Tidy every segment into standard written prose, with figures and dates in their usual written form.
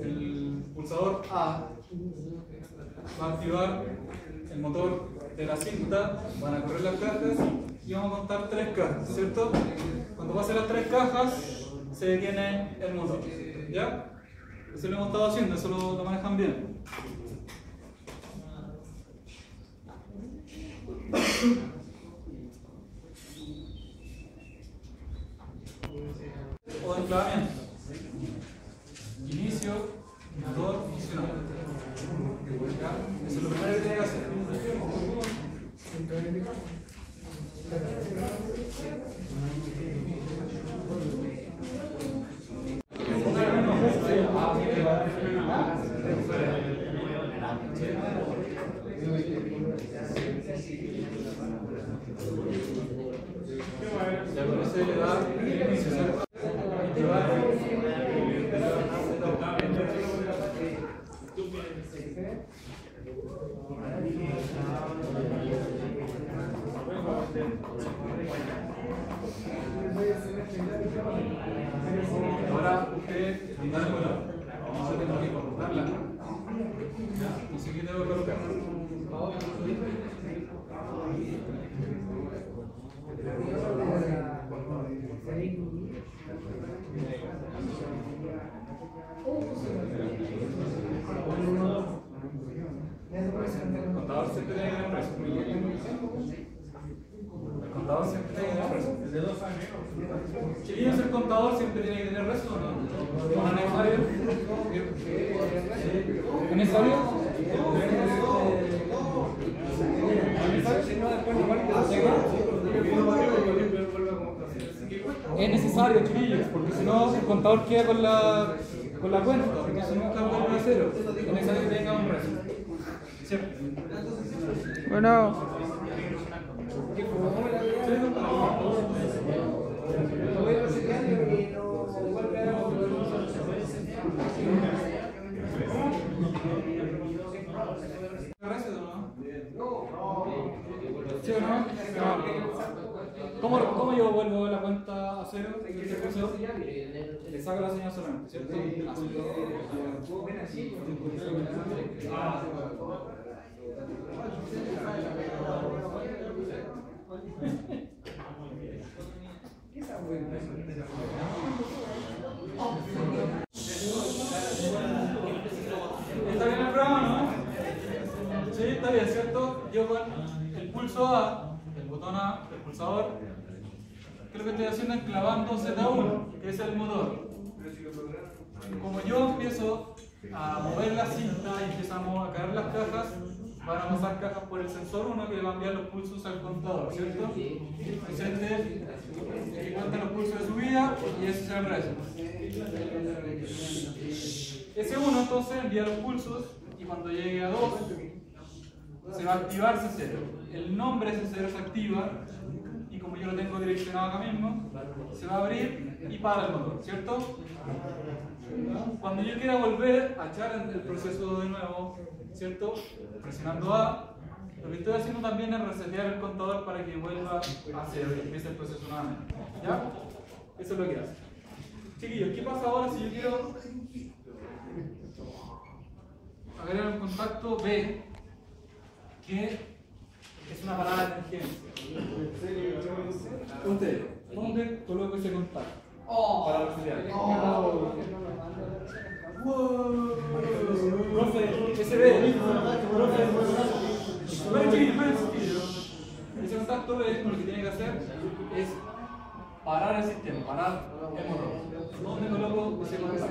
El pulsador A va a activar el motor de la cinta, van a correr las cajas y vamos a contar 3 cajas, ¿cierto? Cuando pasen las 3 cajas se detiene el motor, ¿ya? Eso lo hemos estado haciendo, eso lo manejan bien. O enclavamiento. Inicio, motor, funcionando. Eso es lo primero que tiene que hacer. Ya con ese le da inicio, ¿cierto? Ahora usted vamos a tener que colocarla. No sé qué tengo que colocar. El contador siempre tiene que tener preso. El contador siempre tiene que tener rezo. Chiquillos, el contador siempre tiene que tener rezo, ¿no? ¿No es necesario? ¿Es necesario? Es necesario, chiquillos, porque si no el contador queda con la cuenta, porque si nunca vuelve a cero. Es necesario que tenga un rezo. ¿Cierto? Bueno. ¿Sí o no? ¿Cómo yo vuelvo la cuenta a cero? Le saco la señal solamente, ¿cierto? ¿Está bien el programa, no? Sí, está bien, ¿cierto? Yo con el pulso A, el botón A, el pulsador, ¿qué es lo que estoy haciendo? Enclavando Z1, que es el motor. Como yo empiezo a mover la cinta y empezamos a caer las cajas, van a pasar cajas por el sensor 1 que va a enviar los pulsos al contador, ¿cierto? Presente que cuenta los pulsos de subida y ese es el resto. Ese 1 entonces envía los pulsos y cuando llegue a 2 se va a activar C0. El nombre C0 se activa y como yo lo tengo direccionado acá mismo, se va a abrir y para el motor, ¿cierto? Cuando yo quiera volver a echar el proceso de nuevo, ¿cierto? Presionando A, lo que estoy haciendo también es resetear el contador para que vuelva a cero y empiece el proceso nuevamente. ¿Ya? Eso es lo que hace. Chiquillos, ¿qué pasa ahora si yo quiero agregar un contacto B, que es una parada de emergencia? Usted, ¿dónde coloco ese contacto? Para resetear. Profe, ese B, profe, ese contacto B, lo que tiene que hacer es parar el sistema, parar el motor. ¿Dónde coloco ese contacto?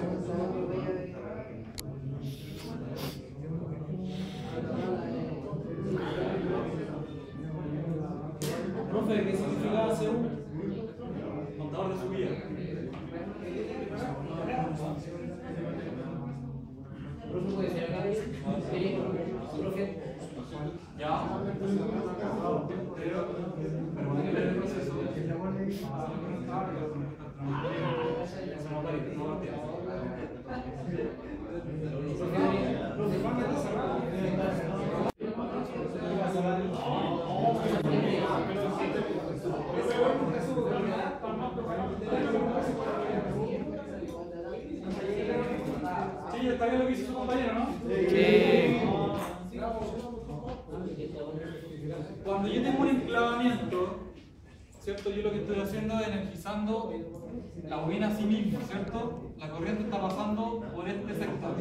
Profe, ¿qué significa C1? Contador de subida. Profe, puede ser acá. Profe. Ya. Pero el proceso. Sí, está bien lo que hizo su compañero, ¿no? Sí. Cuando yo tengo un enclavamiento, ¿cierto? Yo lo que estoy haciendo es energizando la bobina a sí misma, ¿cierto? La corriente está pasando por este sector.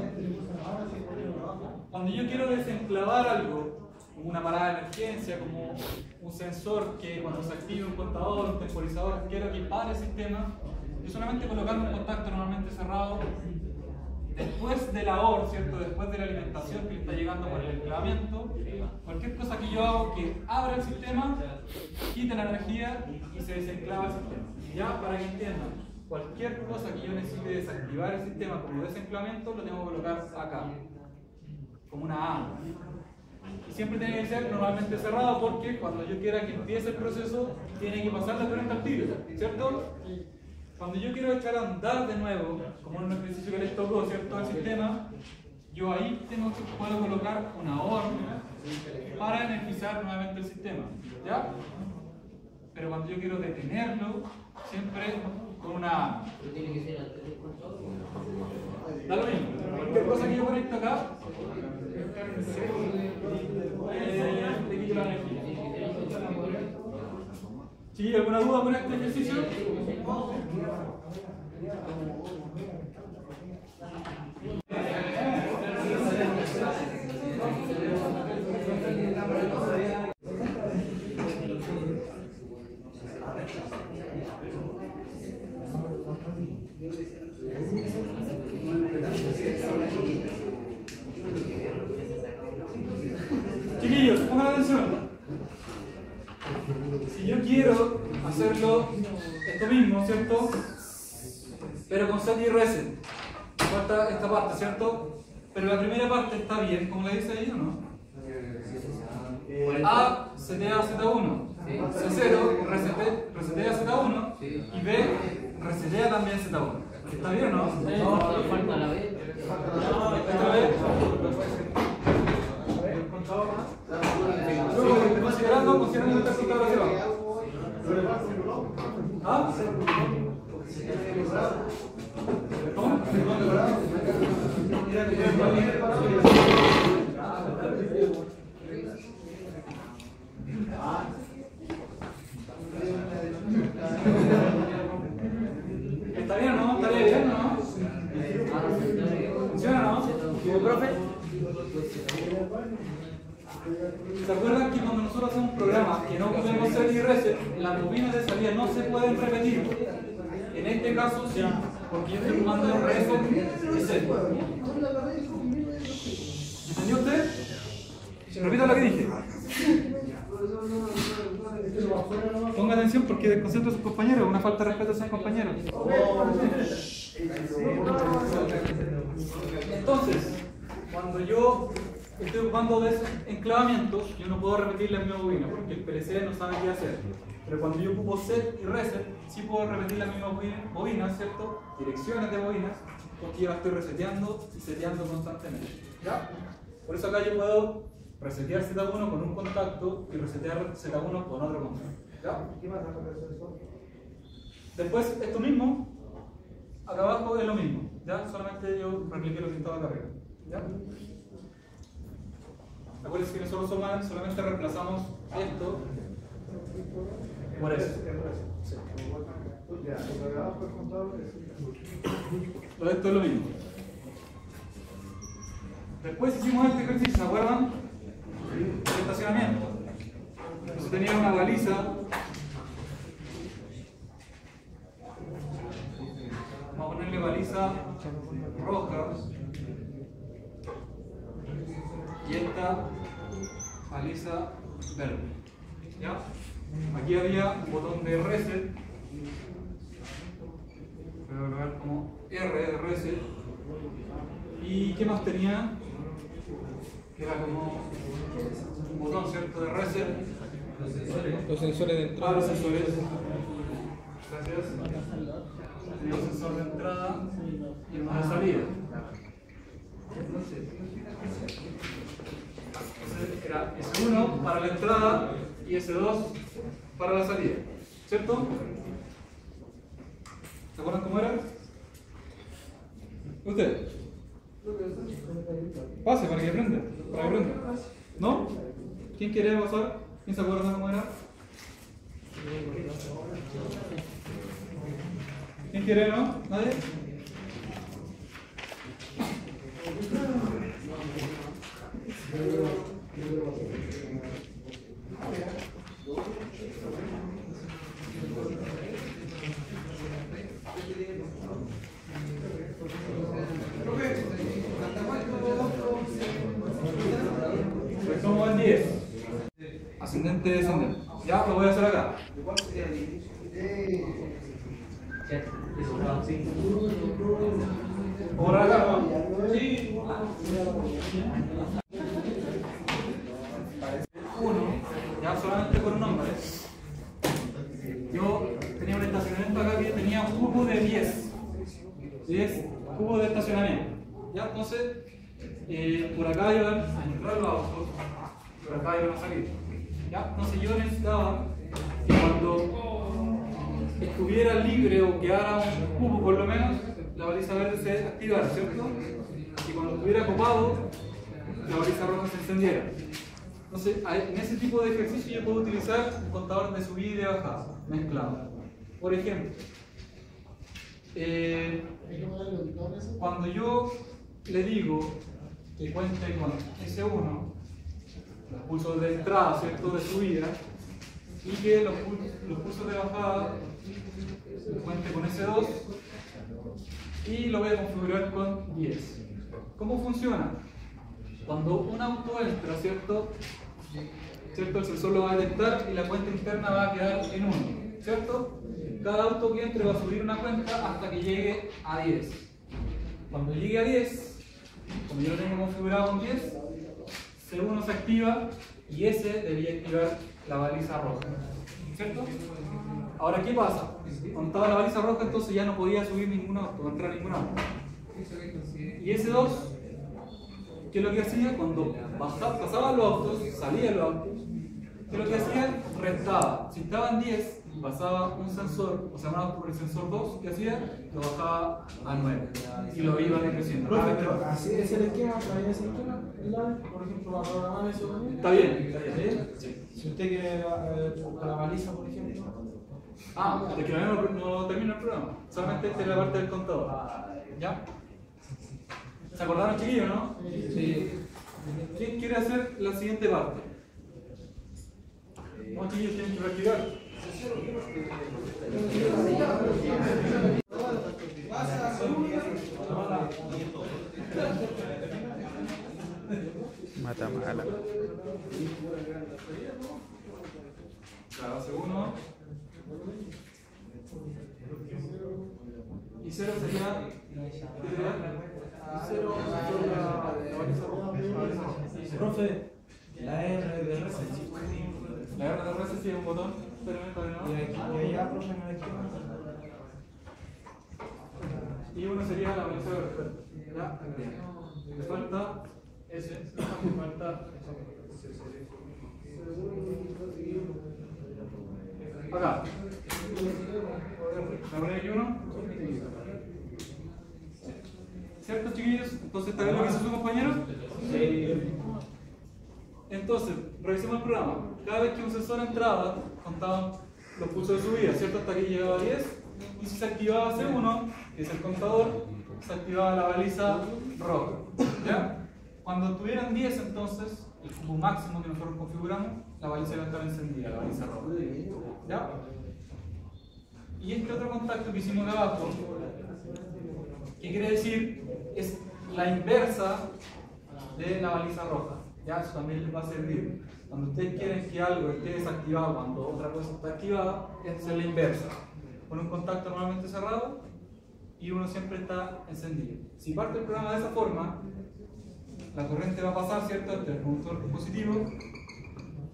Cuando yo quiero desenclavar algo, como una parada de emergencia, como un sensor que cuando se active un contador, un temporizador, quiero que pare el sistema, yo solamente colocando un contacto normalmente cerrado, después de la OR, ¿cierto? Después de la alimentación que le está llegando por el enclavamiento, cualquier cosa que yo hago que abra el sistema, quita la energía y se desenclava el sistema. Ya, para que entiendan, cualquier cosa que yo necesite desactivar el sistema como desenclavamiento, lo tengo que colocar acá, como una A. Y siempre tiene que ser normalmente cerrado porque cuando yo quiera que empiece el proceso, tiene que pasar la corriente al tiro, ¿cierto? Cuando yo quiero echar a andar de nuevo, como en un ejercicio que les tocó, ¿cierto?, el sistema, yo ahí puedo colocar una OR para energizar nuevamente el sistema, ¿ya? Pero cuando yo quiero detenerlo, siempre con una A. Tiene que ser antes del contador. Da lo mismo. Cualquier cosa que yo conecto acá, le quito la energía. ¿Sí? ¿Alguna duda con este ejercicio? Chiquillos, pongan atención. Si yo quiero hacerlo esto mismo, ¿cierto? Pero con set y reset. Falta esta parte, ¿cierto? Pero la primera parte está bien, como le dice ahí, ¿o no? A, setea Z1. C0, resetea Z1. Y B, resetea también Z1. ¿Está bien o no? Falta la B. ¿Esta vez? Considerando el resultado de abajo. ¿Ah? ¿Cómo? ¿Está bien o no? ¿Estaría bien o no? ¿Funciona o no? ¿Profe? ¿Se acuerdan que cuando nosotros hacemos un programa que no podemos set y reset, las bobinas de salida no se pueden repetir? En este caso sí, porque yo estoy jugando en reset y set. ¿Entendió usted? Repita lo que dije. Ponga atención porque desconcentra a sus compañeros, una falta de respeto a sus compañeros. Entonces, cuando yo estoy ocupando desenclavamientos, yo no puedo repetir la misma bobina porque el PLC no sabe qué hacer. Pero cuando yo ocupo set y reset, sí puedo repetir la misma bobina, ¿cierto? Direcciones de bobinas, porque yo la estoy reseteando y seteando constantemente. ¿Ya? Por eso acá yo puedo resetear Z1 con un contacto y resetear Z1 con otro contacto. ¿Ya? Después, esto mismo, acá abajo es lo mismo. ¿Ya? Solamente yo repliqué lo que estaba acá arriba. ¿Ya? Acuérdense que nosotros solamente reemplazamos esto por eso. Sí. Esto es lo mismo. Después hicimos este ejercicio, ¿se acuerdan? El estacionamiento. Entonces tenía una baliza. Vamos a ponerle baliza roja. Y esta baliza verde. ¿Ya? Aquí había un botón de reset. Voy a colocar como R de reset. ¿Y qué más tenía? Que era como un botón, ¿cierto? De reset. Los sensores de entrada. Los sensores. Gracias. Tenía un sensor de entrada y uno de salida. Entonces era S1 para la entrada y S2 para la salida, ¿cierto? ¿Se acuerdan cómo era? ¿Usted? Pase para que aprenda, ¿no? ¿Quién quiere pasar? ¿Quién se acuerda cómo era? ¿Quién quiere, no? ¿Nadie? Pues como el 10. Ascendente, descendente. Ya lo voy a hacer acá. Por acá, ¿no? Sí. Uno, ya solamente por un nombre. Yo tenía un estacionamiento acá que tenía un cubo de 10 cubos de estacionamiento. Ya, entonces, por acá iban a entrar los autos, por acá iban a salir. Ya, entonces yo necesitaba que cuando estuviera libre o quedara un cubo por lo menos, la baliza verde se activara, ¿cierto? Y cuando estuviera copado, la baliza roja se encendiera. Entonces, en ese tipo de ejercicio yo puedo utilizar un contador de subida y de bajada mezclado. Por ejemplo, cuando yo le digo que cuente con S1, los pulsos de entrada, ¿cierto?, de subida, y que los pulsos de bajada cuente con S2, y lo voy a configurar con 10. ¿Cómo funciona? Cuando un auto entra, ¿cierto? El sensor lo va a detectar y la cuenta interna va a quedar en 1, ¿cierto? Cada auto que entre va a subir una cuenta hasta que llegue a 10. Cuando llegue a 10, como yo lo tengo configurado con 10, C1 se activa y S debería activar la baliza roja, ¿cierto? Ahora, ¿qué pasa? Cuando estaba la baliza roja, entonces ya no podía subir ningún auto, no entrar ningún auto. Y S2, ¿qué es lo que hacía? Cuando pasaban los autos, salían los autos, ¿qué es lo que hacía? Restaba. Si estaban 10, pasaba un sensor, o sea, un auto por el sensor 2, ¿qué hacía? Lo bajaba a 9 y lo iba decreciendo. Así es el esquema, todavía es el esquema, por ejemplo, para programar eso. Está bien, ¿sí? Si usted quiere la baliza, por ejemplo. Ah, es que no termina el programa, solamente esta es la parte del contador. ¿Ya? ¿Se acordaron, chiquillos, no? Sí. ¿Quién quiere hacer la siguiente parte? No, chiquillos, tienen que practicar. Mata mala. Claro, hace 1. Y 0 sería. Profe, la R de RC. La R de RC sí es un botón, pero no. Y allá, profe, en la esquema. Y 1 sería la baliza verde. ¿Ya? Le falta S, le falta acá. ¿Me ponen aquí 1? ¿Cierto, chiquillos? Entonces, ¿está bien lo que hizo su compañero? Sí. Entonces, revisemos el programa. Cada vez que un sensor entraba, contaban los pulsos de subida, ¿cierto? Hasta que llegaba a 10. Y si se activaba C1, que es el contador, se activaba la baliza roja. ¿Ya? Cuando tuvieran 10, entonces, el cubo máximo que nosotros configuramos, la baliza iba a estar encendida, la baliza roja. ¿Ya? Y este otro contacto que hicimos de abajo, ¿qué quiere decir? Es la inversa de la baliza roja. Ya, eso también les va a servir. Cuando ustedes quieren que algo esté desactivado cuando otra cosa está activada, esa es la inversa. Con un contacto normalmente cerrado y uno siempre está encendido. Si parte el programa de esa forma, la corriente va a pasar, ¿cierto?, entre el conductor positivo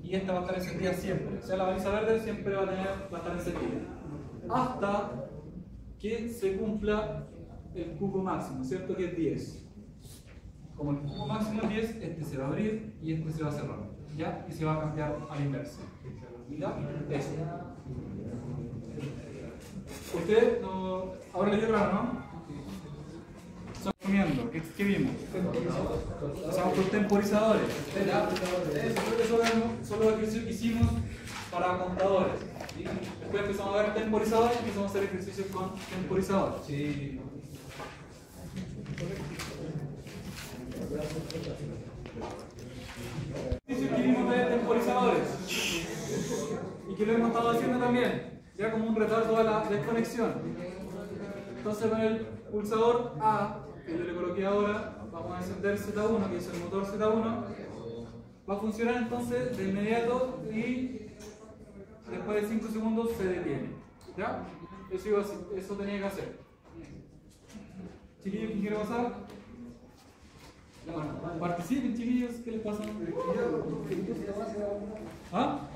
y esta va a estar encendida siempre. O sea, la baliza verde siempre va a estar encendida. Hasta que se cumpla el cubo máximo, ¿cierto?, que es 10. como el cubo máximo es 10, este se va a abrir y este se va a cerrar, ¿ya? Y se va a cambiar a la inversa. ¿Ya? Eso. Usted no... Ahora le dio claro, ¿no? Resumiendo, ¿qué vimos? Empezamos por temporizadores. ¿Ya? Eso son los ejercicios que hicimos para contadores. Después empezamos a ver temporizadores y empezamos a hacer ejercicios con temporizadores. Sí. Ejercicios que vimos de temporizadores y que lo hemos estado haciendo también, ya como un retardo a la desconexión. Entonces con el pulsador A, que yo le coloqué ahora, vamos a encender Z1, que es el motor Z1, va a funcionar entonces de inmediato y después de 5 segundos se detiene. ¿Ya? Eso tenía que hacer. Chiquillos, ¿quién quiere pasar? Bueno, participen, chiquillos, ¿qué les pasa? ¿Ah?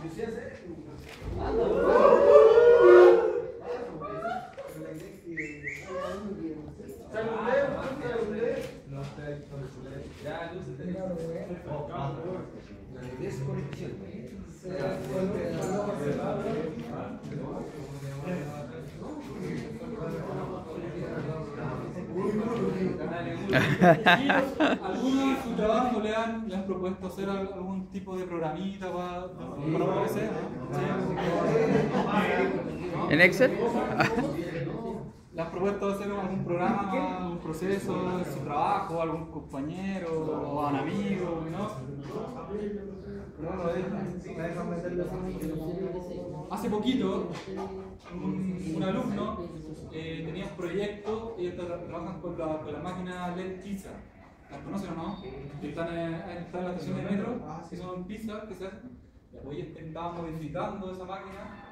¿Alguno en su trabajo le han propuesto hacer algún tipo de programita para PC? ¿No? ¿En Excel? ¿Le han propuesto hacer algún programa, un proceso en su trabajo, algún compañero o a un amigo? ¿No? Hace poquito, un alumno tenía un proyecto y trabajan con la máquina LED pizza. ¿Las conocen o no? Están en la estación de metro, que son pizzas que se hacen. Hoy estaba modificando esa máquina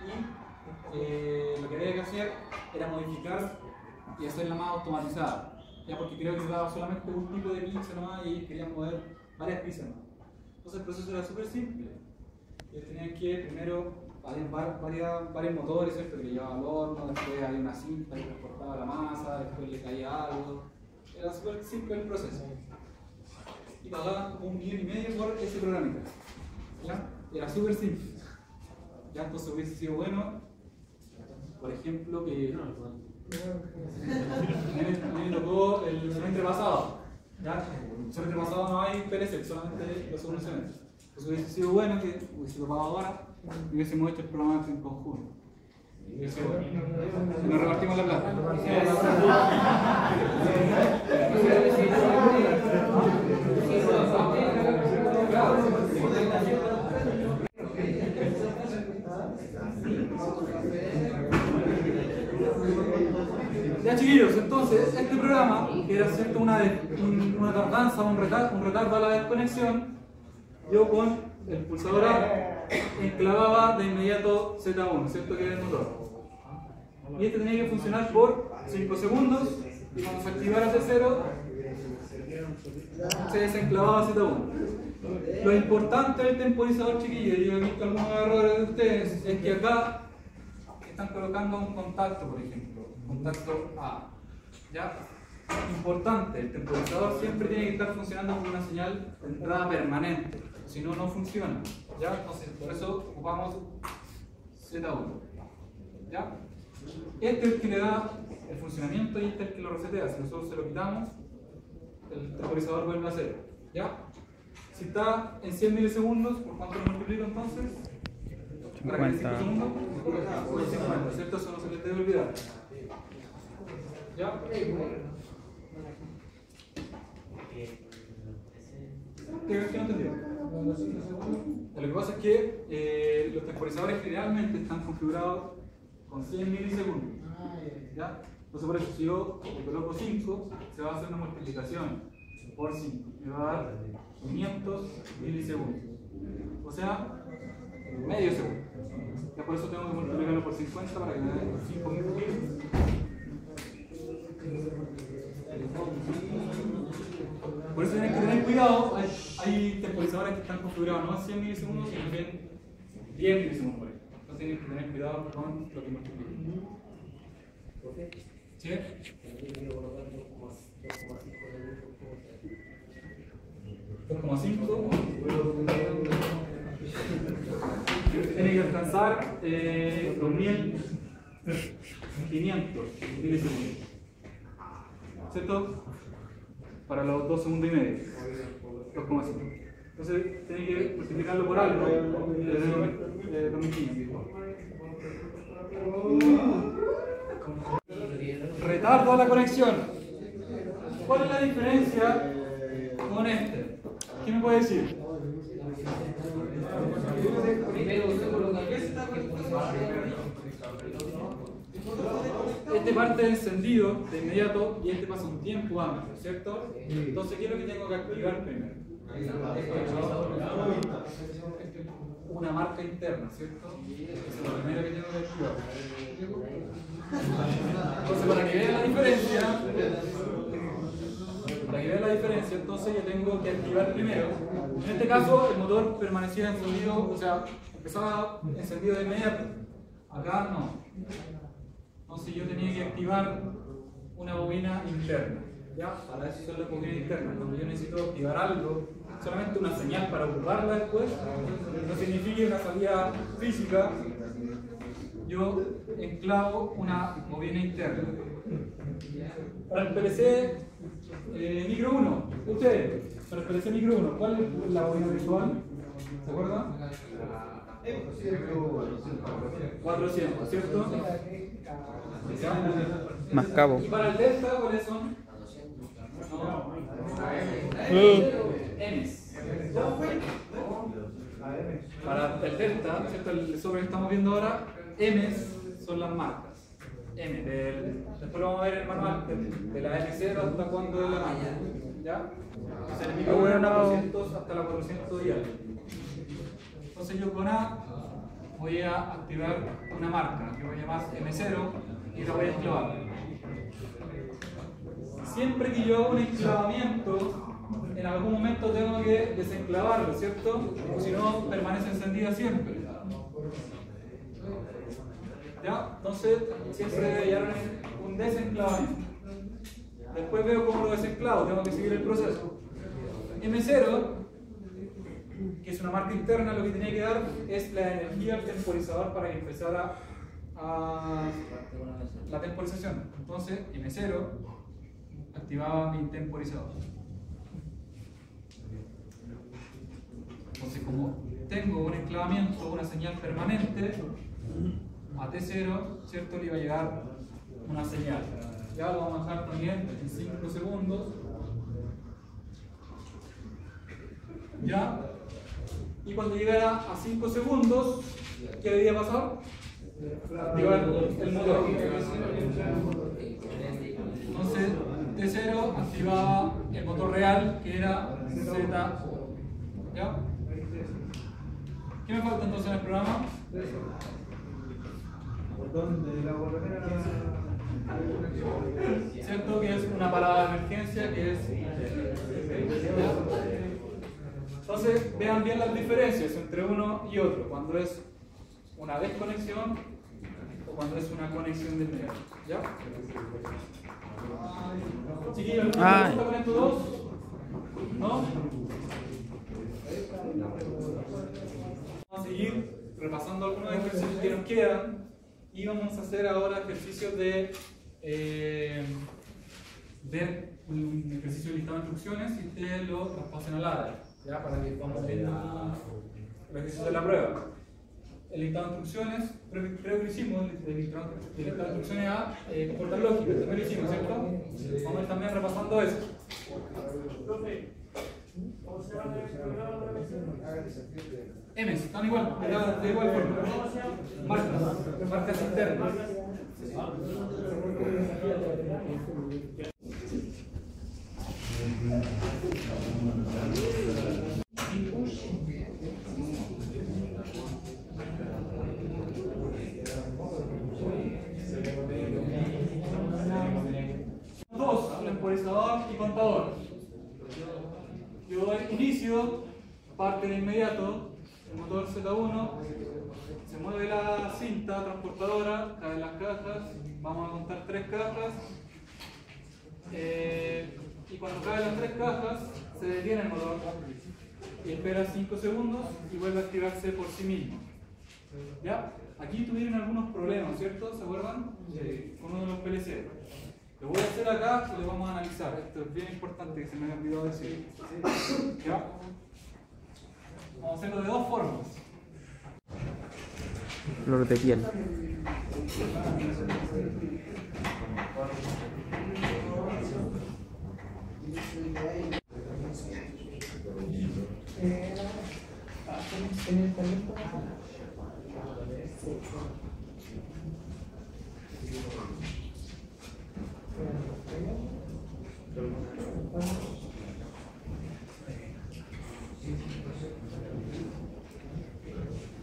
y lo que había que hacer era modificar y hacerla más automatizada. Ya porque creo que daba solamente un tipo de pizza nomás y querían mover varias pizzas más. Entonces el proceso era súper simple. Ellos tenían que primero, había varios motores, ¿cierto? Que le llevaba al horno, después había una cinta que transportaba la masa, después le caía algo. Era súper simple el proceso. Y pagaban como 1,5 millones por ese programita. ¿Ya? Era súper simple. Ya entonces hubiese sido bueno, por ejemplo, que me tocó el semestre pasado. ¿Ya? El semestre pasado no hay PLC, solamente los segundos semestres. Entonces hubiese sido bueno que hubiese tocado ahora y hubiésemos hecho el programa en conjunto. Y nos repartimos la plata. Ya chiquillos, entonces este programa, que era cierto una tardanza, un retardo a la desconexión, yo con el pulsador A enclavaba de inmediato Z1, ¿cierto? Que era el motor. Y este tenía que funcionar por 5 segundos y cuando se activara C0 se desenclavaba Z1. Lo importante del temporizador, chiquillos, yo he visto algunos errores de ustedes, es que acá están colocando un contacto, por ejemplo, contacto A. ¿Ya? Importante, el temporizador siempre tiene que estar funcionando con una señal de entrada permanente, si no, no funciona. ¿Ya? Entonces, por eso ocupamos Z1. ¿Ya? Este es el que le da el funcionamiento y este es el que lo resetea. Si nosotros se lo quitamos, el temporizador vuelve a cero. ¿Ya? Si está en 100 milisegundos, ¿por cuánto lo multiplico entonces? 50. segundos, por 50, ¿cierto? Eso no se les debe olvidar. ¿Ya? ¿Qué no entendió? Lo que pasa es que los temporizadores generalmente están configurados con 100 milisegundos. ¿Ya? Entonces por eso si yo le coloco 5, se va a hacer una multiplicación por 5. Me va a dar 500 milisegundos. O sea, medio segundo. Ya por eso tengo que multiplicarlo por 50 para que me dé 5 minutos. Por eso tienen que tener cuidado, hay temporizadores que están configurados no a 100 milisegundos, sino bien 10 milisegundos por ahí. Entonces tienen que tener cuidado con lo que multiplican. ¿Sí? 2,5. Tiene que alcanzar 2500 milisegundos. ¿Cierto? Para los 2 segundos y medio. 2,5. Entonces tiene que multiplicarlo por algo. 2500. Retardo a la conexión. ¿Cuál es la diferencia con este? ¿Quién me puede decir? Este parte de encendido de inmediato y este pasa un tiempo antes, ¿cierto? Entonces, ¿qué es lo que tengo que activar primero? Una marca interna, ¿cierto? Eso es lo primero que tengo que activar. Entonces, para que vean la diferencia, entonces yo tengo que activar primero. En este caso, el motor permanecía encendido, o sea, empezaba encendido de inmediato. Acá no. Entonces yo tenía que activar una bobina interna. ¿Ya? Para eso son las bobinas internas. Cuando yo necesito activar algo, solamente una señal para ocuparla después, no significa una salida física, yo enclavo una bobina interna. Para el PLC micro 1, ustedes, para el PLC micro 1, ¿cuál es la bobina virtual? ¿Se acuerdan? 400, ¿cierto? Más cabo. ¿Y para el delta cuáles son? M's. Para el delta, ¿cierto? El sobre que estamos viendo ahora, M's son las marcas. M, después lo vamos a ver en el manual, de la M0 hasta cuando es la marca. ¿Ya? O sea, en el micro 400 hasta la 410. Entonces yo con A voy a activar una marca que voy a llamar M0 y la voy a enclavar. Siempre que yo hago un enclavamiento, en algún momento tengo que desenclavarlo, ¿cierto? O si no, permanece encendida siempre. ¿Ya? Entonces, siempre debe llevar un desenclavamiento. Después veo cómo lo desenclavo, tengo que seguir el proceso. M0, que es una marca interna, lo que tenía que dar es la energía al temporizador para que empezara la temporización. Entonces, M0 activaba mi temporizador. Entonces, como tengo un enclavamiento, una señal permanente, a T0, ¿cierto? Le iba a llegar una señal. Ya lo vamos a dejar también en 5 segundos. ¿Ya? Y cuando llegara a 5 segundos, ¿qué debía pasar? Activar el motor. Entonces, T0 activaba el motor real, que era ZO. ¿Ya? ¿Qué me falta entonces en el programa? ¿Cierto? Que es una parada de emergencia, que es... Entonces, vean bien las diferencias entre uno y otro, cuando es una desconexión o cuando es una conexión de inmediato. ¿Ya? Chiquillos, ¿alguna pregunta con estos dos? ¿No? Vamos a seguir repasando algunos ejercicios que nos quedan y vamos a hacer ahora ejercicios de ver un ejercicio de listado de instrucciones y ustedes lo traspasen al ADA, ¿ya? Para que vamos viendo los ejercicios de la prueba. El listado de instrucciones, creo que lo hicimos, el listado de instrucciones a portal lógica, también lo hicimos, ¿cierto? Vamos a ir también repasando eso. M, están igual, de igual forma. Marcas internas. Dos, temporizador y contador. Yo doy inicio, parte de inmediato, el motor Z1, se mueve la cinta transportadora, caen las cajas, vamos a contar 3 cajas, y cuando caen las 3 cajas se detiene el motor. y espera 5 segundos y vuelve a activarse por sí mismo. ¿Ya? Aquí tuvieron algunos problemas, ¿cierto? ¿Se acuerdan? Con uno de los PLC. Lo voy a hacer acá y lo vamos a analizar. Esto es bien importante que se me haya olvidado decir. ¿Ya? Vamos a hacerlo de dos formas. Flor de piel.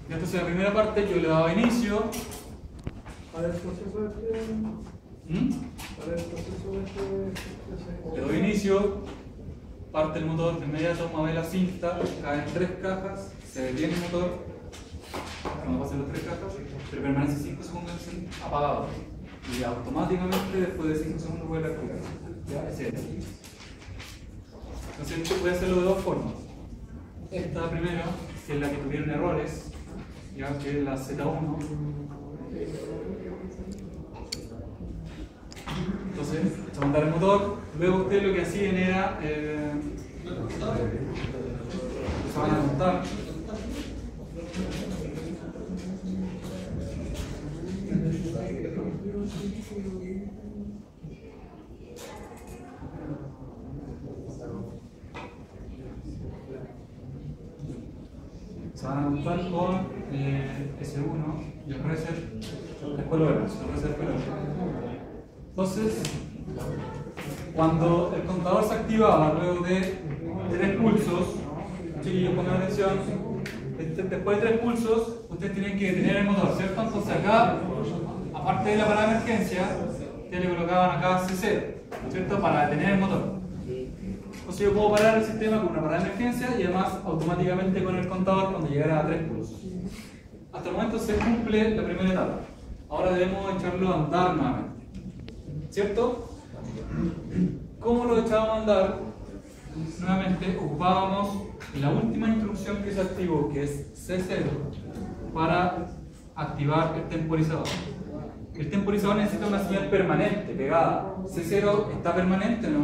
Entonces la primera parte yo le daba inicio. Para el proceso Le doy inicio, parte el motor de inmediato, mueve la cinta, caen 3 cajas, se detiene el motor, cuando pasen las 3 cajas, pero permanece 5 segundos apagado. Y automáticamente después de 5 segundos vuelve a activar. Ya, ese es. Entonces voy a hacerlo de dos formas. Esta primera, que es la que tuvieron errores, ya que es la Z1. Entonces, se va a andar el motor. Luego ustedes lo que hacían era se van a montar. Se van a montar con S1 y el reset. Después lo vemos, el reset después lo vemos. Entonces, cuando el contador se activaba luego de 3 pulsos, chiquillos, pongan atención, después de 3 pulsos, ustedes tienen que detener el motor, ¿cierto? Entonces acá, aparte de la parada de emergencia, ustedes le colocaban acá C0, ¿cierto? Para detener el motor. Entonces yo puedo parar el sistema con una parada de emergencia y además automáticamente con el contador cuando llegara a 3 pulsos. Hasta el momento se cumple la primera etapa. Ahora debemos echarlo a andar nuevamente. ¿Cierto? ¿Cómo lo echábamos a andar? Nuevamente ocupábamos la última instrucción que se activó, que es C0, para activar el temporizador. El temporizador necesita una señal permanente, pegada. C0 está permanente, ¿no?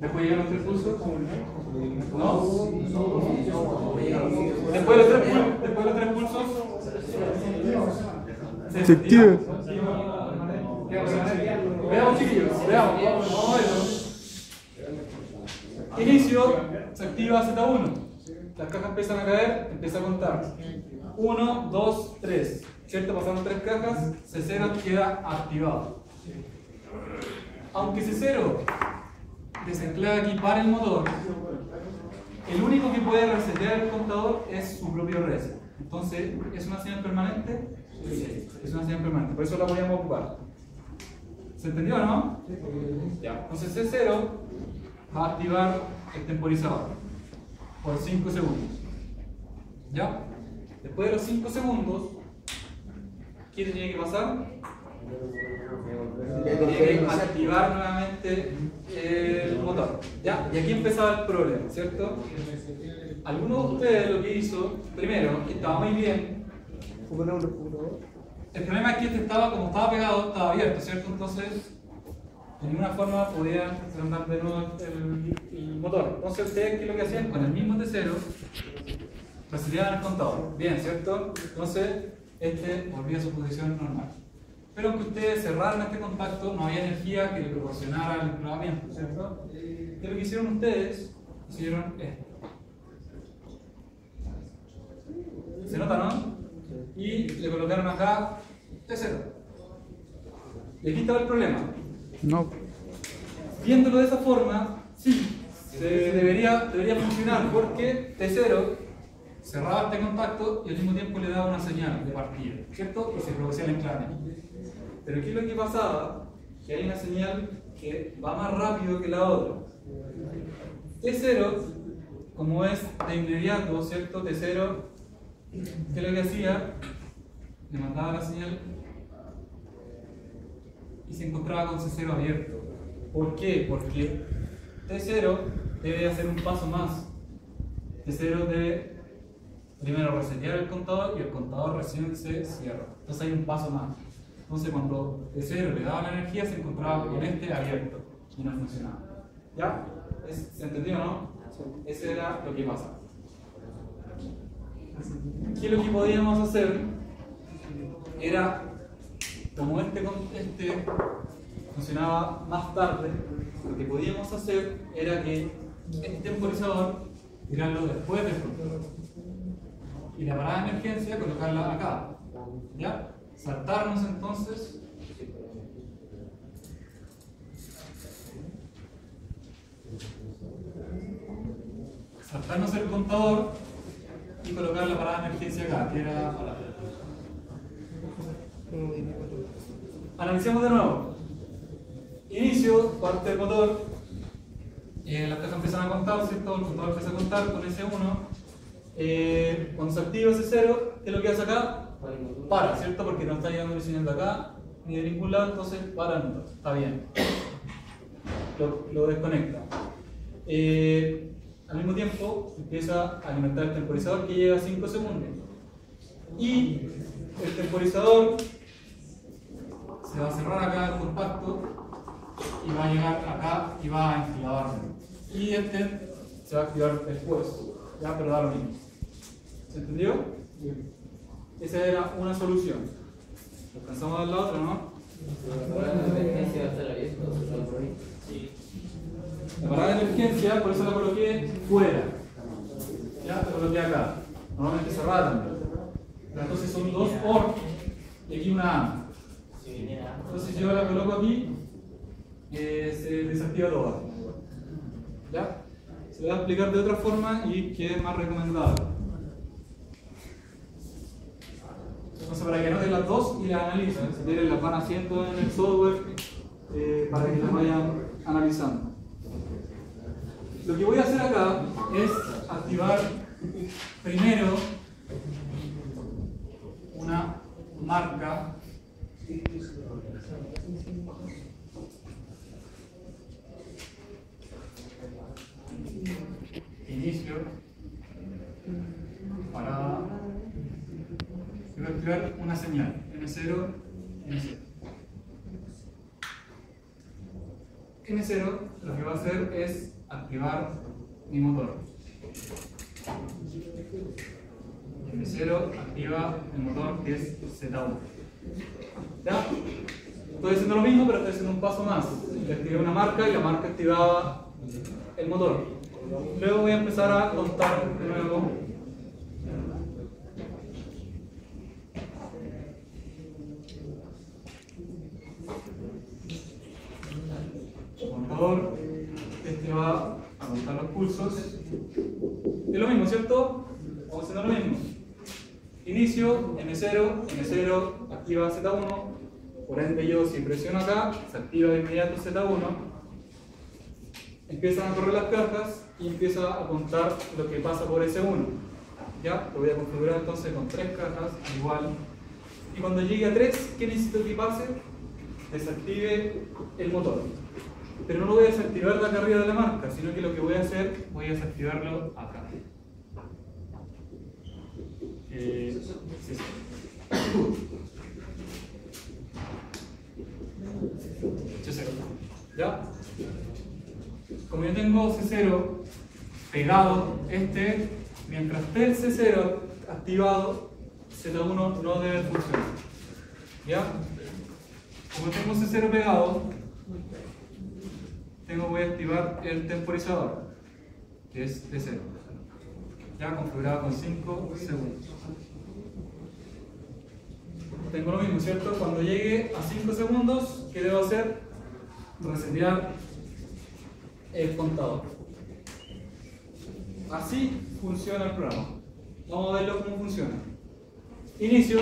¿Después llegan los 3 pulsos? ¿No? Después de los 3 pulsos se activa. Veamos, chiquillos, veamos, vamos a verlo. Inicio, se activa Z1. Las cajas empiezan a caer, empieza a contar. 1, 2, 3. ¿Cierto? Pasaron 3 cajas, C0 queda activado. Aunque C0 desanclave aquí para el motor, el único que puede resetear el contador es su propio reset. Entonces, ¿es una señal permanente? Sí, es una señal permanente, por eso la podíamos ocupar. ¿Se entendió, no? Ya. Entonces C0 va a activar el temporizador por 5 segundos. ¿Ya? Después de los 5 segundos, ¿qué tiene que pasar? Tiene que activar nuevamente el motor. ¿Ya? Y aquí empezaba el problema, ¿cierto? Algunos de ustedes lo que hizo, primero, que estaba muy bien. El problema es que este como estaba pegado, estaba abierto, ¿cierto? Entonces, de ninguna forma podían andar de nuevo el motor. Entonces, ustedes, ¿qué es lo que hacían? Con el mismo T0, reseteaban el contador. Bien, ¿cierto? Entonces, este volvía a su posición normal. Pero aunque ustedes cerraran este contacto, no había energía que le proporcionara el enclavamiento, ¿cierto? ¿Qué es lo que hicieron ustedes? Hicieron esto. ¿Se nota, no? Y le colocaron acá T0. Y aquí estaba el problema. No. Viéndolo de esa forma, sí, debería funcionar porque T0 cerraba este contacto y al mismo tiempo le daba una señal de partida, ¿cierto? Y se producía el enclavamiento. Pero aquí lo que pasaba, que hay una señal que va más rápido que la otra. T0, como es de inmediato, ¿cierto? T0, ¿qué es lo que hacía? Le mandaba la señal y se encontraba con C0 abierto. ¿Por qué? Porque T0 debe hacer un paso más. T0 de primero resetear el contador y el contador recién se cierra. Entonces hay un paso más. Entonces cuando T0 le daba la energía se encontraba con este abierto y no funcionaba. ¿Ya? ¿Se entendió, no? Ese era lo que pasa. ¿Qué es lo que podíamos hacer? Era, como este funcionaba más tarde, lo que podíamos hacer era que este temporizador tirarlo después del control y la parada de emergencia colocarla acá. ¿Ya? Saltarnos entonces el contador y colocar la parada de emergencia acá, que era... Analicemos de nuevo. Inicio, parte del motor, las cajas empiezan a contar, ¿cierto? El contador empieza a contar con S1. Cuando se activa S0, ¿qué es lo que hace acá? Para, ¿cierto? Porque no está llegando el señal de acá ni de ningún lado, entonces para el motor. Está bien. Lo desconecta. Al mismo tiempo empieza a alimentar el temporizador que llega a 5 segundos. Y el temporizador se va a cerrar acá el contacto y va a llegar acá y va a enfriar. Y este se va a activar después. Ya, pero da lo mismo. ¿Se entendió? Bien. Esa era una solución. ¿Alcanzamos a dar la otra, no? La parada de emergencia, por eso la coloqué fuera. Ya, la coloqué acá. Normalmente cerrada también. Entonces son dos OR y aquí una A. Entonces yo la coloco aquí, se desactiva toda. ¿Ya? Se va a explicar de otra forma y que es más recomendable. Entonces para que anoten las dos y las analicen. Si quieren las van haciendo en el software para que las vayan analizando. Lo que voy a hacer acá es activar primero una marca inicio para voy a activar una señal N0, N0. N0 lo que va a hacer es activar mi motor. N0 activa el motor que es Z1. ¿Ya? Estoy haciendo lo mismo, pero estoy haciendo un paso más. Le activé una marca y la marca activaba el motor. Luego voy a empezar a contar de nuevo. Contador, este va a contar los pulsos. Es lo mismo, ¿cierto? Vamos haciendo lo mismo. Inicio, M0, M0 activa Z1, por ende yo si presiono acá, se activa de inmediato Z1, empiezan a correr las cajas y empieza a contar lo que pasa por S1. ¿Ya? Lo voy a configurar entonces con 3 cajas, igual. Y cuando llegue a 3, ¿qué necesito que pase? Desactive el motor. Pero no lo voy a desactivar de acá arriba de la marca, sino que lo que voy a hacer, voy a desactivarlo acá. Sí. C0. ¿Ya? Como yo tengo C0 pegado, mientras esté el C0 activado, Z1 no debe funcionar. ¿Ya? Como tengo C0 pegado, voy a activar el temporizador, que es T0. Ya configurado con 5 segundos. Tengo lo mismo, ¿cierto? Cuando llegue a 5 segundos, ¿qué debo hacer? Resetear el contador. Así funciona el programa. Vamos a verlo cómo funciona. Inicio,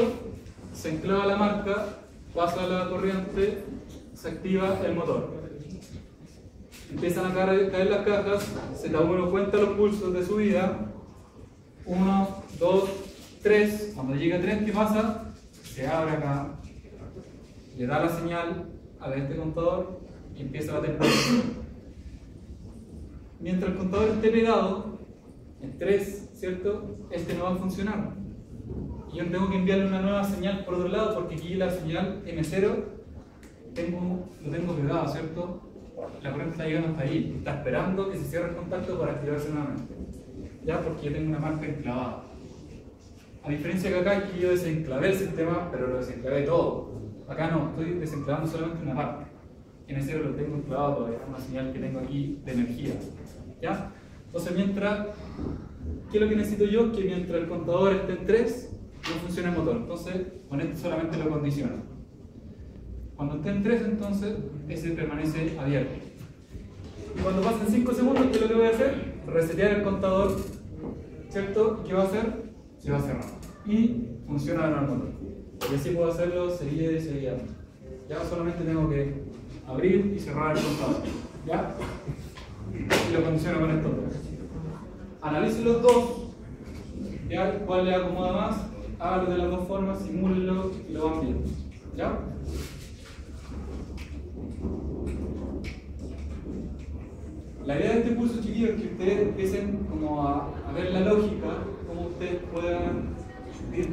se enclava la marca, pasa la corriente, se activa el motor. Empiezan a caer las cajas, Z1 cuenta los pulsos de subida. 1, 2, 3. Cuando llega a 3, ¿qué pasa? Se abre acá, le da la señal a este contador y empieza la temperatura. Mientras el contador esté pegado, en 3, ¿cierto? Este no va a funcionar. Y yo tengo que enviarle una nueva señal por otro lado, porque aquí la señal M0 lo tengo pegado, ¿cierto? La corriente está llegando hasta ahí, está esperando que se cierre el contacto para activarse nuevamente. ¿Ya? Porque yo tengo una marca enclavada. A diferencia que acá, que yo desenclavé el sistema, pero lo desenclavé todo. Acá no, estoy desenclavando solamente una parte. M0 lo tengo enclavado todavía, es una señal que tengo aquí de energía. ¿Ya? Entonces, ¿qué es lo que necesito yo? Que mientras el contador esté en 3, no funcione el motor. Entonces, con esto solamente lo condiciono. Cuando esté en 3, entonces, ese permanece abierto. Y cuando pasen 5 segundos, ¿qué es lo que voy a hacer? Resetear el contador, ¿cierto? ¿Y qué va a hacer? Se va a cerrar. Y funciona el motor. Y así puedo hacerlo seguidamente. Ya solamente tengo que abrir y cerrar el contador. ¿Ya? Y lo condiciono con estos dos. Analice los dos. ¿Ya? ¿Cuál le acomoda más? Hágalo de las dos formas, simúlenlo y lo van viendo. ¿Ya? La idea de este curso, chiquillos, es que ustedes empiecen como a ver la lógica, cómo ustedes puedan ir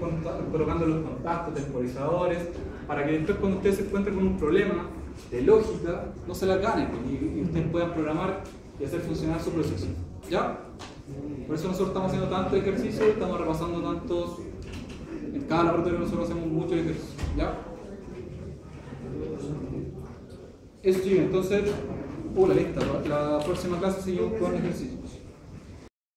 colocando los contactos, temporizadores, para que después cuando ustedes se encuentren con un problema de lógica, no se la ganen y ustedes puedan programar y hacer funcionar su proceso. ¿Ya? Por eso nosotros estamos haciendo tanto ejercicio, estamos repasando tantos. En cada laboratorio nosotros hacemos mucho ejercicio. ¿Ya? Eso, chicos, entonces, la lista. La próxima clase seguimos con el ejercicio.